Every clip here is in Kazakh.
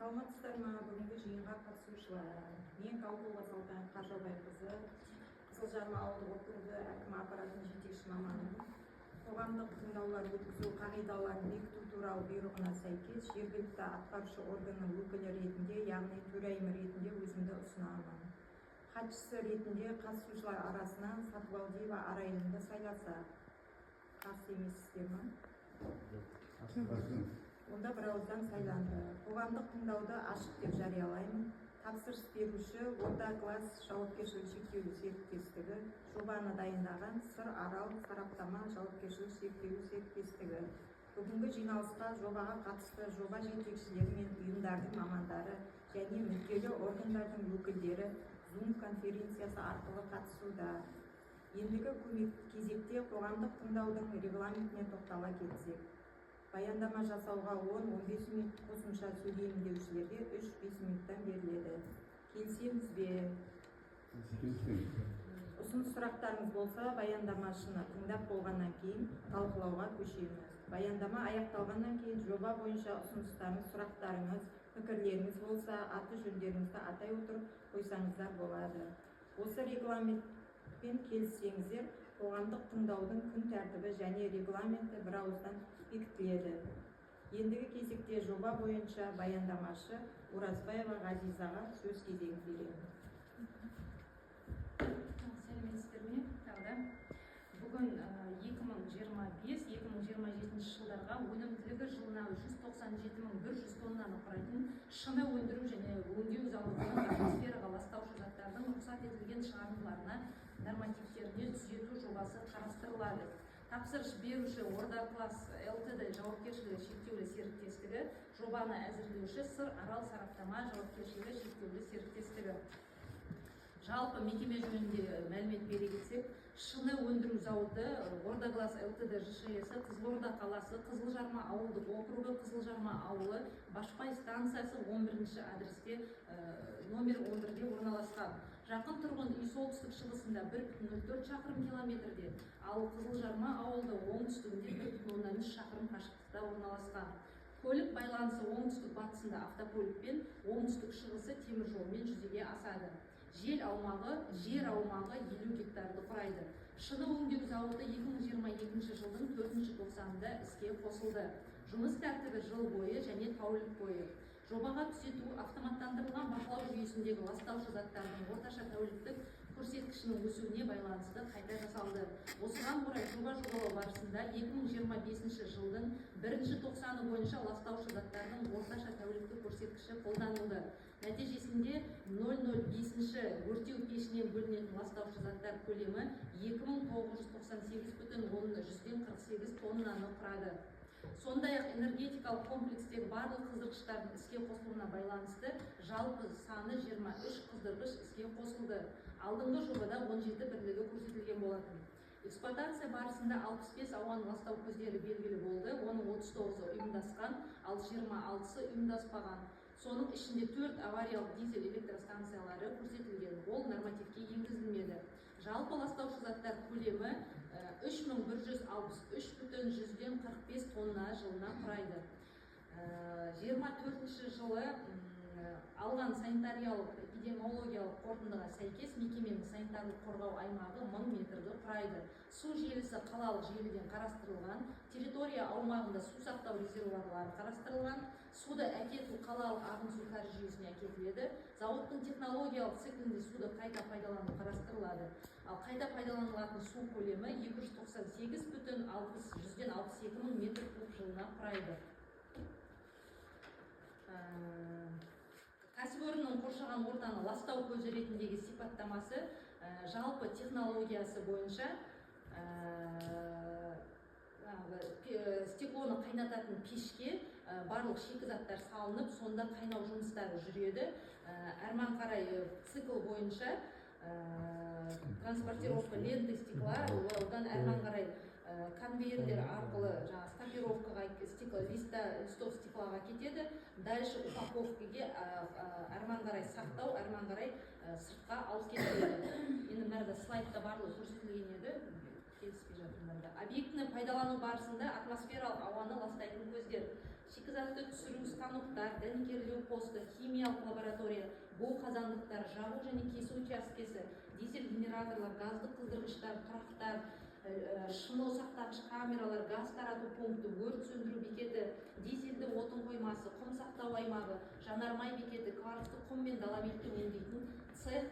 Саламатсыздар ма? Бүгінгі жиынға қатысушылар. Мен Қалқулова Салтанат Қаржаубайқызы, Қызылжарма ауылдық округі әкімі аппаратының жетекші маманымын. Қоғамдық тыңдаулар өткізу қағидаларын бекіту туралы бұйрығына сәйкес жергілікті атқарушы органның өкілі ретінде, яғни төрайымы ретінде өзімді ұсынамын. Хатшысы ретінде қатысушылар арасынан Сатыбалдиева Арайлымды сайласақ. Қарсы емессіздер ме? Онда бірауыздан сайланды. Қоғамдық тыңдауды ашық деп жариялаймын. Тапсырыс беруші Орда класс жауапкершілігі шектеулі серіктестігі, жобаны дайындаған Сыр Арал сараптама жауапкершілігі шектеулі серіктестігі. Бүгінгі жиналысқа жобаға қатысты жоба жетекшілері мен ұйымдардың мамандары және мүдделі органдардың өкілдері Zoom конференциясы арқылы қатысуда. Ендігі кезекте қоғамдық тыңдаудың регламентіне тоқтала кетсек. Баяндама жасауға 10-15 минут қосымша сөйлеймін деушілерге 3-5 минуттан беріледі. Келісеміз бе? Ұсыныс сұрақтарыңыз болса, баяндамашыны тыңдап болғаннан кейін талқылауға көшеміз. Баяндама аяқталғаннан кейін жоба бойынша ұсыныстарыңыз, сұрақтарыңыз, пікірлеріңіз болса, аты жөндеріңізді атай отырып қойсаңыздар болады. Осы регламентпен келіссеңіздер, қоғамдық тыңдаудың күн тәртібі және регламенті бірауыздан бекітіледі. Ендігі кезекте жоба бойынша баяндамашы Оразбаева Ғазизаға сөз кезегін беремін. Сәлеметсіздер ме? Бүгін 2025-2027 жылдарға өнімділігі жылына 197.100 тоннаны құрайтын шыны өндіру және өңдеу зауытының атмосфераға ластаушы заттардың рұқсат етілген шығарындыларына нормативтеріне түзету жобасы қарастырылады. Тапсырыс беруші Орда класс ЛТД жауапкершілігі шектеулі серіктестігі, жобаны әзірлеуші Сыр Арал сараптама жауапкершілігі шектеулі серіктестігі. Жалпы мекеме жөнінде мәлімет бере кетсек, шыны өндіру зауыты Орда класс ЛТД ЖШС, Қызылорда қаласы, Қызылжарма ауылдық округі, Қызылжарма ауылы, Башпай станциясы 11-ші адресте номер 11-де орналасқан. Жақын тұрғын үй солтүстік шығысында 1,04 шақырым километрде, ал Қызылжарма ауылды оңтүстігінде 1,3 шақырым қашықтықта орналасқан. Көлік байланысы оңтүстік батысында автокөлікпен, оңтүстік шығысы темір жолмен жүзеге асады. Жер аумағы 50 гектарды құрайды. Шыны өңдеу зауыты 2022 жылдың 4-ші тоқсанында іске қосылды. Жұмыс тәртібі жыл бойы және тәулік бойы. Жобаға түзету автоматтандырылған бақылау жүйесіндегі ластаушы заттардың орташа тәуліктік көрсеткішінің өсуіне байланысты қайта жасалды. Осыған орай жоба жобалау барысында 2025 жылдың 1-ші тоқсаны бойынша ластаушы заттардың орташа тәуліктік көрсеткіші қолданылды. Нәтижесінде 005-ші өртеу пешінен бөлінетін ластаушы заттар көлемі 2998,48 тоннаны құрады. Сондай-ақ энергетикалық комплекстегі барлық қыздырғыштардың іске қосылуына байланысты жалпы саны 23 қыздырғыш іске қосылды. Алдыңғы жобада 17 бірлігі көрсетілген болатын. Эксплуатация барысында 65 ауаны ластау көздері белгілі болды, оның 39-ы ұйымдасқан, ал 26-сы ұйымдаспаған. Соның ішінде 4 авариялық дизель электростанциялары көрсетілген, ол нормативке енгізілмеді. Жалпы ластаушы заттар көлемі 3163,45 тонна жылына құрайды. 24-ші жылы алған санитариялық эпидемиологиялық қорытындыға сәйкес мекеменің санитарлық қорғау аймағы 1000 метрді құрайды. Су желісі қалалық желіден қарастырылған, территория аумағында су сақтау резервуарлары қарастырылған, суды әкету қалалық ағын су кәріз жүйесіне әкетіледі. Зауыттың технологиялық циклінде суды қайта пайдалану қарастырылады. Ал қайта пайдаланылатын су көлемі 298,62 мың метр куб жылына құрайды. Кәсіпорынның қоршаған ортаны ластау көзі ретіндегі сипаттамасы жалпы технологиясы бойынша стеклоны қайнататын пешке барлық шикізаттар салынып, сонда қайнау жұмыстары жүреді. Әрмен қарай цикл бойынша транспортировка ленты стекла, одан әрмен қарай конвейерлер арқылы стапировкаға листов стеклаға кетеді. Дальше упаковкаге әрмен қарай сақтау, әрмен қарай сыртқа алып кетеді. Енді мәрді слайдта барлығы көрсетілген еді. Объектіні пайдалану барысында атмосфералық ауаны ластайтын көздер. Шикізат шикізатты түсіру станоктар, дәнекерлеу посты, химиялық лаборатория, бу қазандықтар, жағу және кесу учаскесі, дизель генераторлар, газды қыздырғыштар, тұрақтар, шыны сақтағыш камералар, газ тарату пункті, өрт сөндіру бекеті, дизельді отын қоймасы, құм сақтау аймағы, жанармай бекеті, карсты құм мен даламелтті өңдейтін цех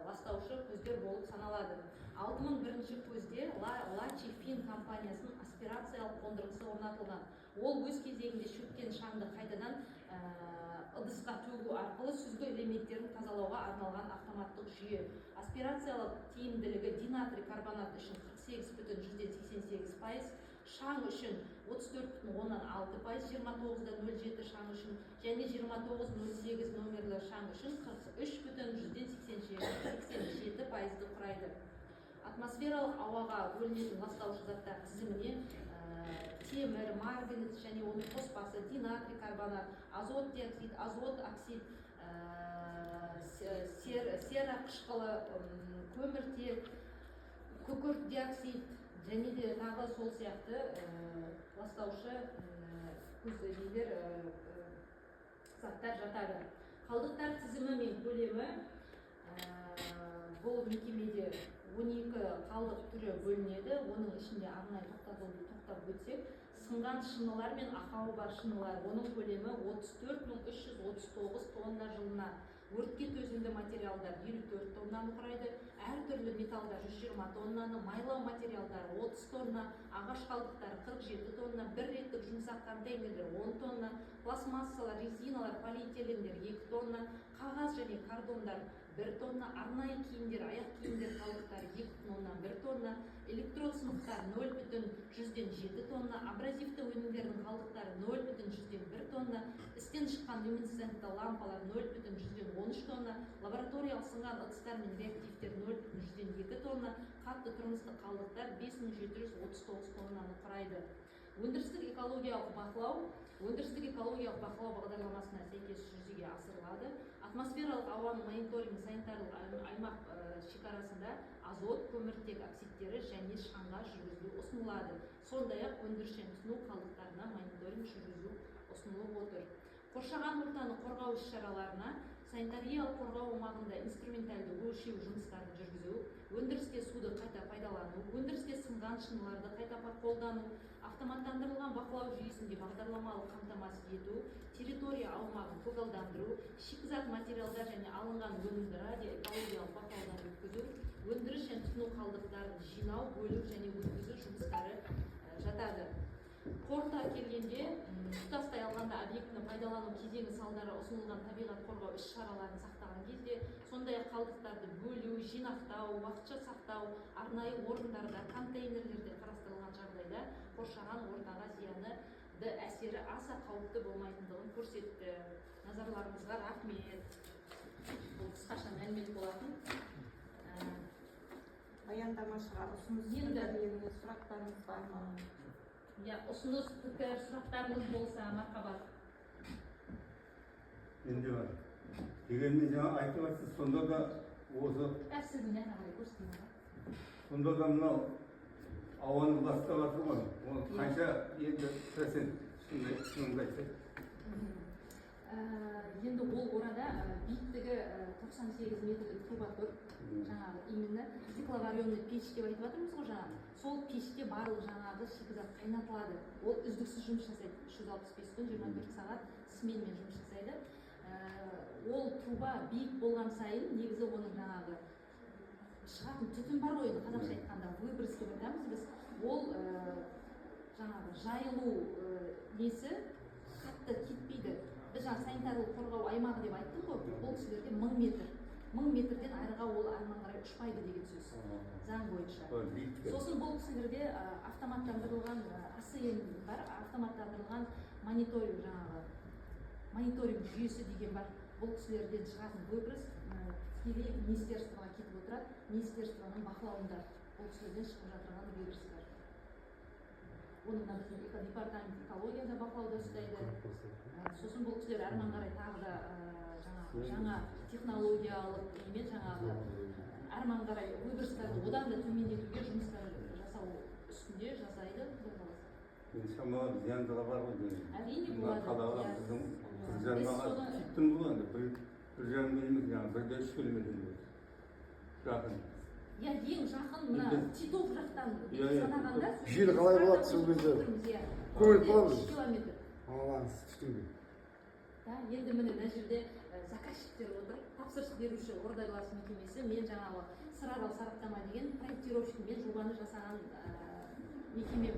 ластаушы көздер болып саналады. 6001 көзде Лачи Фин компаниясының аспирациялық қондырғысы орнатылған. Ол өз кезегінде шөккен шаңды қайтадан ыдысқа төгу арқылы сүзгі элементтерін тазалауға арналған автоматтық жүйе. Аспирациялық тиімділігі динатрий карбонат үшін 48,88%, шаң үшін 34,6%, 29,07 шаң үшін және 29,08 номерлі шаң үшін 43,87% құрайды. Атмосфералық ауаға бөлінетін ластаушы заттар тізіміне темір, марганец және оның қоспасы, динатрий карбонат, азот диоксид, азот оксид, сера қышқылы, көміртек, күкірт диоксид және де тағы сол сияқты ластаушы көздегендер заттар жатады. Қалдықтар тізімі мен көлемі бұл мекемеде 12 қалдық түрі бөлінеді. Оның ішінде арнайы тоқтап өтсек, сынған шынылар мен ақауы бар шынылар, оның көлемі 34,339 тонна жылына. Өртке төзімді материалдар 54 тоннаны құрайды, әртүрлі металдар 120 тоннаны, майлау материалдары 30 тонна, ағаш қалдықтары 47 тонна, бір реттік жұмсақ контейнерлер 10 тонна, пластмассалар, резиналар, полиэтилендер 2 тонна, қағаз және картондар 1 тонна, арнайы киімдер, аяқ киімдер қалдықтары 2,1 тонна, электрод сынықтар 0,7 тонна, абразивті өнімдердің қалдықтары 0,1 тонна, істен шыққан люминесцентті лампалар 0,13 тонна, лабораториялық сынған ыдыстар мен реактивтер 0,2 тонна, қатты тұрмыстық қалдықтар 5739 тоннаны құрайды. Өндірістік экологиялық бақылау бағдарламасына сәйкес жүзеге асырылады. Атмосфералық ауаның мониторинг санитарлық аймақ шекарасында азот, көміртек оксидтері және шаңға жүргізілу ұсынылады. Сондай-ақ өндірістен тұтыну қалдықтарына мониторинг жүргізу ұсынылып отыр. Қоршаған ортаны қорғау іс-шараларына санитариялық қорғау аумағында инструменталды өлшеу жұмыстарын жүргізу, өндірісте суды қайта пайдалану, өндірісте сынған шыныларды қайта қолдану, автоматтандырылған бақылау жүйесінде бағдарламалық қамтамасыз ету, территория аумағын көгалдандыру, шикізат материалдар және алынған өнімді радиоэкологиялық бақылаудан өткізу, өндіріс және тұтыну қалдықтарын жинау, бөлу және өткізу жұмыстары жатады. Қорыта келгенде, тұтастай алғанда объектіні пайдалану кезеңі салдары ұсынылған табиғат қорғау іс-шараларын сақтаған кезде, сондай-ақ қалдықтарды бөлу, жинақтау, уақытша сақтау, арнайы орындарда, контейнерлерде қарастырылған жағдайда қоршаған ортаға зияны әсері аса қауіпті болмайтындығын көрсетті. Назарларыңызға рахмет. Бұл қысқаша мәлімет болатын. Баяндамашыға ұсыныс сұрақтарыңыз бар ма? Ұсыныс, пікір, сұрақтарыңыз болса, мархабат. Менде бар. Дегенмен жаңа айтып жатсыз, сонда да осы... Сіздің қарай көрсетейін. Сонда да мынау ауаны ластап жатыр ғой. Ол қанша енді процент шынымды айтсақ? Енді ол орада биіктігі 98 метрлік труба тұр. Жаңағы именно стекловаренный пеш деп айтып жатырмыз ғой жаңағы. Сол пеште барлық жаңағы шикізат қайнатылады. Ол үздіксіз жұмыс жасайды. 365 күн 24 сағат сменмен жұмыс жасайды. Ол труба биік болған сайын негізі оның жаңағы шығатын түтін бар ғой, қазақша айтқанда выброс деп айтамыз біз. Ол жаңағы жайылу несі қатты кетпейді. Біз жаңа санитарлық қорғау аймағы деп айттық қой, ол кісілерде 1000 метр. 1000 метрден айырға ол арман қарай ұшпайды деген сөз, заң бойынша. Сосын бұл кісілерде автоматтандырылған АСН бар, автоматтандырылған мониторинг жаңағы мониторинг жүйесі деген бар. Бұл кісілерден шығатын выброс тікелей министерствоға кетіп отырады. Министерствоның бақылауында бұл кісілерден шығып жатырған выбростар. Оның біздің департамент экологияда бақылауда ұстайды. Сосын бұл кісілер әрмен қарай тағы да жаңа технологиялық емен жаңағы әрмен қарай выбростарды одан да төмендетуге жұмыстар жасау үстінде жасайды. Шамалы зияндығы бар ғой деймін. Әрине болады. Qadağalап Иә. bizim Biz Kırcan'dan soны- gittim bulandı. Bir жарым kilometre yani 1,5 kilometre yakın. Иә, ең жақын мына Енді- Титов жақтан Иә, иә. санағанда Жел қалай болады сол кезде? Көп болады. 3 километр. Алаңыз түстіңбі? Да, енді міне мына жерде заказчиктер отыр, тапсырыс беруші ордайлас мекемесі, мен жаңағы Сырарал сараптама деген проектировщик, мен жобаны жасаған мекеме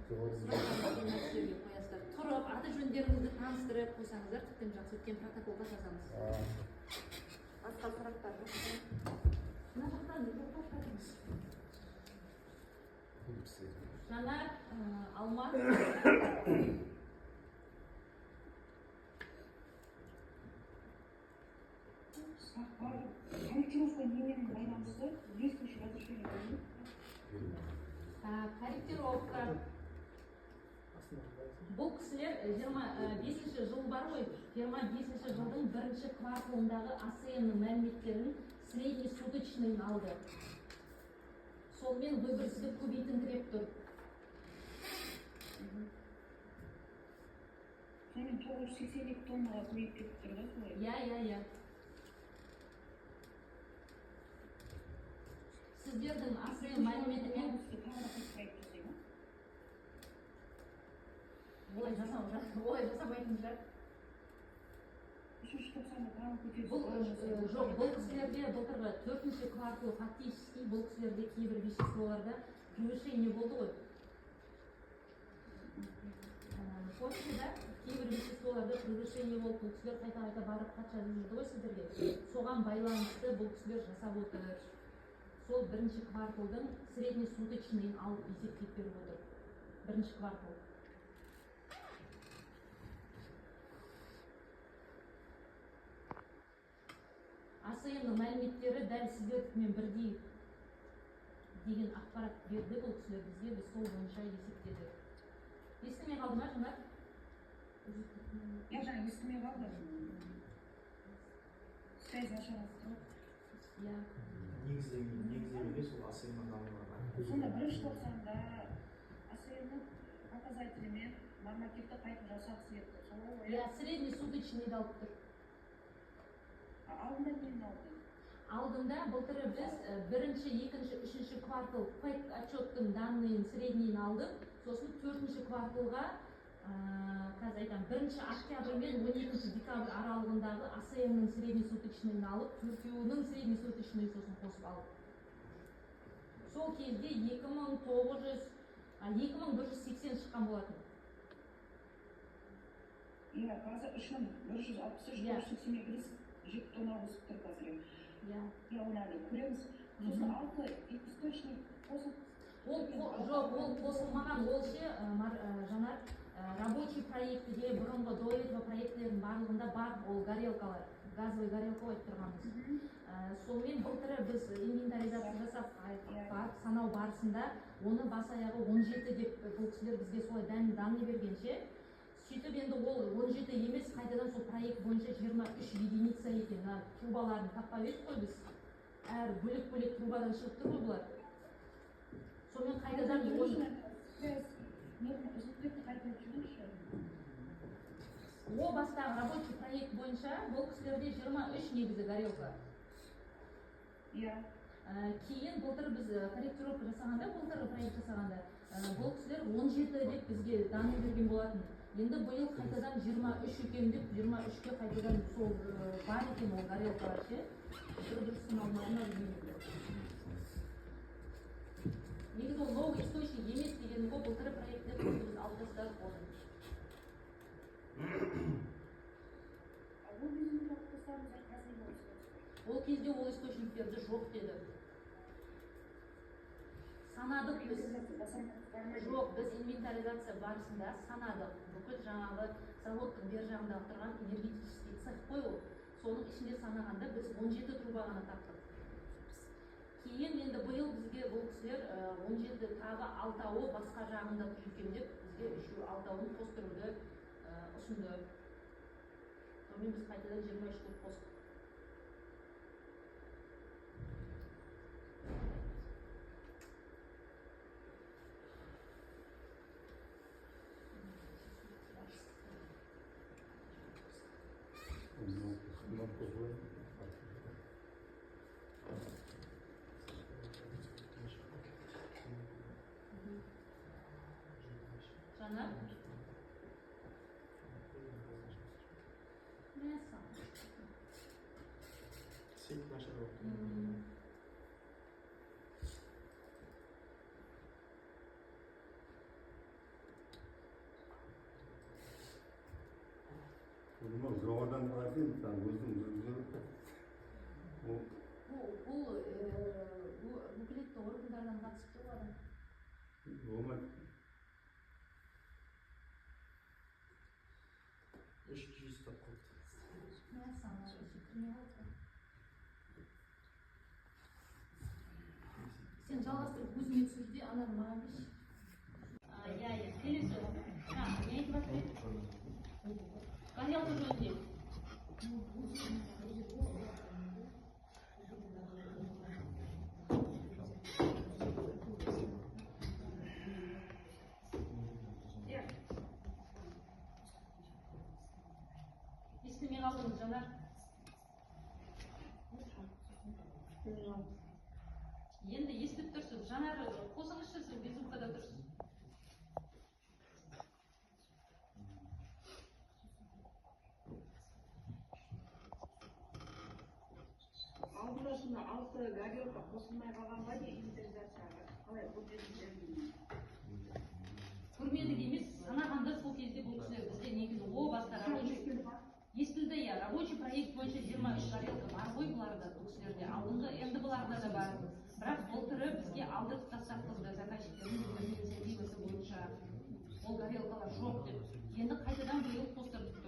сұрақтарыңызды нәрселерге қоясыздар. Тұрып, аты жөндеріңізді таныстырып қойсаңыздар, тіптен жақсы өткен протоколға жазамыз. Басқа сұрақтар жоқ. Мына жақтан жоқ баштадыңыз. Жанар, Алма. Корректировка немен байланысты действующий разрешение берілді. Корректировка. Бұл кісілер 25-ші жыл бар ғой, 25-ші жылдың бірінші кварталындағы АСМ-нің мәліметтерін средний суточныйын алды. Сонымен выборсызды көбейтіндіреп тұр. Сонымен 982 тоннаға көбейіп кетіп тұр да солай. Иә. Сіздердің АСМ мәліметімен олай жасамайтын шығар. Үшінші тоқсанда тағы көтеріліп Бұл жоқ, бұл кісілерде былтырғы 4-ші квартал фактически бұл кісілерде кейбір веществоларда превышение болды ғой. Почтада кейбір веществоларда превышение болды. Бұл кісілер қайта барып хат жазып жүрді ғой сіздерге. Соған байланысты бұл кісілер жасап отыр. Сол бірінші кварталдың средний суточныйын алып есептеп беріп отыр. Бірінші квартал. АСМ-нің мәліметтері дәл сіздермен бірдей деген ақпарат берді бұл кісілер бізге, біз сол бойынша есептедік. Естімей қалды ма, Жанар? Я жаңа естімей қалдым. Связь нашарып тұрып. Иә. негіздемеге сол АСМ-ның дамуына. Сонда бірінші тоқсанда АСМ-нің показателімен нормативті қайтып жасағысы келді. Солай ғой. Иә, средний суточныйды алып тұр. Алдында нені алды? Алдында былтыры біз бірінші, екінші, үшінші квартал ПЭК отчеттың данныйын среднейін алдық. Сосын 4-ші кварталға, қазір айтам, 1-ші октябрь мен 12-ші декабрь аралығындағы АСМ-нің средний суточныйын алып, төртеуінің средний суточныйын сосын қосып алдық. Сол кезде 2180 шыққан болатын. Иә, қазір 3163 жеті тонна өсіп тұр қазір. Иә. Я ойлады, көреміз. Сосын алты источник қосып. Жоқ, ол қосылмаған, ол ше, Жанар, рабочий проектіде бұрынғы до этого проектілердің барлығында бар ол горелкалар, газовый горелка ойып тұрғанбыз. Сонымен былтыры біз инвентаризация жасап барып санау барысында оны бас аяғы 17 деп бұл кісілер бізге солай данный бергенше, сөйтіп енді ол 17 емес, қайтадан сол проект бойынша 23 единица екен. Трубаларын таппап едік қой біз. Әр бөлек-бөлек трубадан шығып тұр ғой бұлар. Сонымен қайтадан о бастағы рабочий проект бойынша бұл кісілерде 23 негізі горелка. Иә. Кейін былтыр біз корректировка жасағанда, былтырғы проект жасағанда, бұл кісілер 17 деп бізге данный берген болатын. Енді бұйыл қайтадан 23 екен деп, 23-ке қайтадан сол бар екен ол горелкалар ше. Дұрыс-дұрысын алмадым білмейді. Негізі ол новый источник емес деген ғой, былтырғы проектте біз алып тастадық оны. Ол кезде ол источниктерді жоқ деді. Санадық біз. Жоқ, біз инвентаризация барысында санадық. Бүкіл жаңағы заводтың бер жағында тұрған энергетический цех қой ол. Соның ішінде санағанда біз 17 труба ғана таптық. Кейін енді бұйыл бізге бұл кісілер 17 тағы 6-ауы басқа жағында тұр екен деп бізге 6-ауын қостыруды ұсынды. Сонымен біз қайтадан 23 қылып қостық. Жанар? Мәссаған. Свет нашар болып. Bunu zordan bırakayım sen uzun uzun. Бұл өкілетті органдардан қатысты болады. Olmaz. 300 тап қалды. Мәссаған, есептеме болды. Сен жалғастырып өзіңе түсірде, ананы маған берші. Иә, келесі. Не айтып жатыр? Горелка жөнінде. Естімей қалдыңыз, Жанар. Енді естіп тұрсыз. Жанар, қосыңызшы, сіз безумкада тұрсыз. Алдында алты горелка қосылмай қалған ба не инвентаризацияға? Қалай бұл жерде? Көрмедік емес, санағанда сол кезде бұл кісілер бізде негізі о баста рабочий естілді, иә, рабочий проект бойынша 23 горелка бар ғой бұларда, бұл кісілерде, алдыңғы енді бұларда да бар. Бірақ былтыры бізге алдырып тастап тұрды заказчиктердің инициативасы бойынша ол горелкалар жоқ деп. Енді қайтадан биыл қостырып тұр.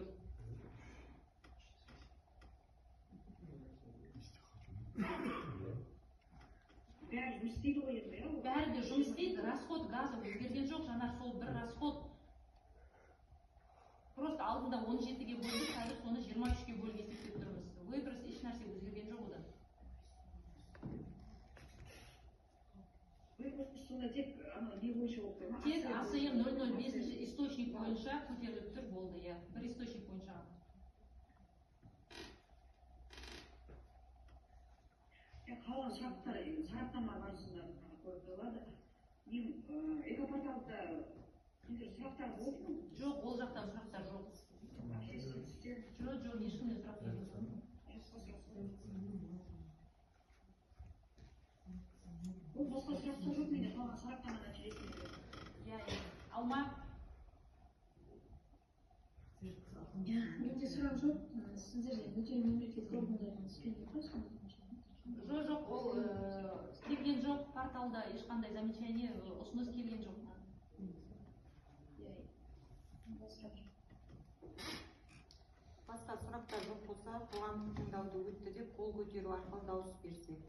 Бәрі жұмыс істейді ғой енді, иә? Бәрі де жұмыс істейді, расход газы өзгерген жоқ, Жанар, сол бір расход. Просто алдында 17-ге бөлдік, қазір соны 23-ге бөліп есептеп тұрмыз. Выброс еш нәрсе өзгерген жоқ одан. Сонда тек не бойынша болып тұр ма? Тек АСМ 005 источник бойынша көтеріліп тұр, болды, иә. Бір источник бойынша. Қалған шарттар сараптама барысында қойылады. Экопорталда сұрақтар болды ма? Жоқ, ол жақтан сұрақтар жоқ. Жоқ, ешкімнен сұрақ келген. Бұл басқа сұрақтар жоқ менде қалған сараптама нәтижесінде. Иә, Алма. Менде сұрақ жоқ. Сіздер бөтен мемлекеттік органдардан түскенде қойсыңыз? Жоқ, ол келген жоқ, порталда ешқандай замечание, ұсыныс келген жоқ. Басқа сұрақтар жоқ болса, қоғамдық тыңдауды өтті деп қол көтеру арқылы дауыс берсек.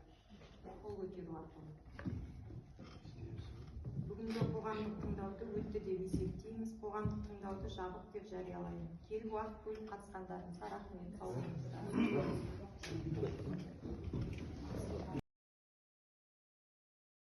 Қол көтеру арқылы. Бүгінгі қоғамдық тыңдауды өтті деп есептейміз. Қоғамдық тыңдауды жабық деп жариялаймын. Келіп уақыт бөліп қатысқандарыңызға рахмет. Сау болыңыздар.